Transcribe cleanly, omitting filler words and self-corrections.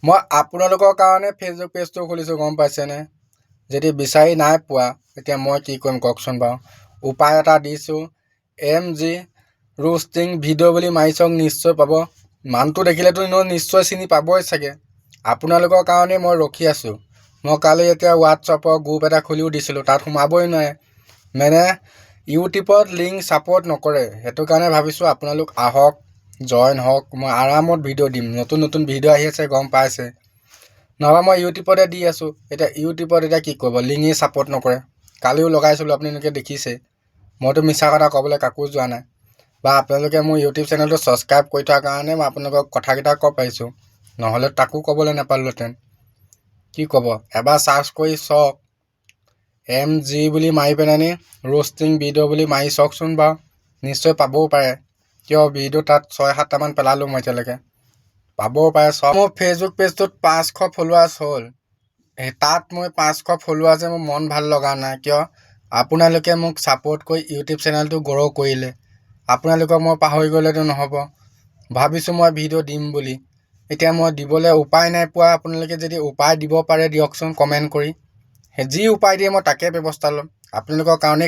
মই আপোনালোকৰ কাৰণে ফেচবুক পেজটো খুলিছোঁ, গম পাইছেনে? যদি বিচাৰি নাই পোৱা এতিয়া মই কি কৰিম কওকচোন বাৰু। উপায় এটা দিছোঁ, MG ৰোষ্টিং ভিডিঅ' বুলি মাৰি চাওক, নিশ্চয় পাব। মানুহটো দেখিলেতো নিশ্চয় চিনি পাবই চাগে। আপোনালোকৰ কাৰণেই মই ৰখি আছোঁ। মই কালি এতিয়া হোৱাটছআপৰ গ্ৰুপ এটা খুলিও দিছিলোঁ, তাত সোমাবই নোৱাৰে। মানে ইউটিউবত লিংক ছাপোৰ্ট নকৰে, সেইটো কাৰণে ভাবিছোঁ আপোনালোক আহক, জইন হওক। মই আৰামত ভিডিঅ' দিম, নতুন নতুন ভিডিঅ' আহি আছে, গম পাইছে। নহ'বা মই ইউটিউবতে দি আছোঁ, এতিয়া ইউটিউবত এতিয়া কি কৰিব, লিংকেই ছাপোৰ্ট নকৰে। কালিও লগাইছিলোঁ, আপোনালোকে দেখিছে। মইতো মিছা কথা ক'বলৈ কাকো যোৱা নাই। বা আপোনালোকে মোৰ ইউটিউব চেনেলটো ছাবস্ক্ৰাইব কৰি থোৱাৰ কাৰণে মই আপোনালোকক কথাকেইটা ক'ব পাৰিছোঁ, নহ'লে তাকো ক'বলৈ নাপালোহেঁতেন। কি ক'ব, এবাৰ চাৰ্চ কৰি চাওক, MG বুলি মাৰি পেলানি ৰোষ্টিং ভিডিঅ' বুলি মাৰি চাওকচোন বাৰু, নিশ্চয় পাবও পাৰে। কিয় ভিডিঅ' তাত 6-7টামান পেলালোঁ মই এতিয়ালৈকে, পাবও পাৰে। চব মোৰ ফেচবুক পেজটোত 500 ফলোৱাৰ্ছ হ'ল। তাত মই 500 ফলোৱাৰ্ছে মোৰ মন ভাল লগা নাই। কিয় আপোনালোকে মোক ছাপোৰ্ট কৰি ইউটিউব চেনেলটো গ্ৰ' কৰিলে, আপোনালোকক মই পাহৰি গ'লেতো নহ'ব। ভাবিছোঁ মই ভিডিঅ' দিম বুলি, এতিয়া মই দিবলৈ উপায় নাই পোৱা। আপোনালোকে যদি উপায় দিব পাৰে দিয়কচোন কমেণ্ট কৰি। যি উপায় দিয়ে মই তাকে ব্যৱস্থা ল'ম আপোনালোকৰ কাৰণে।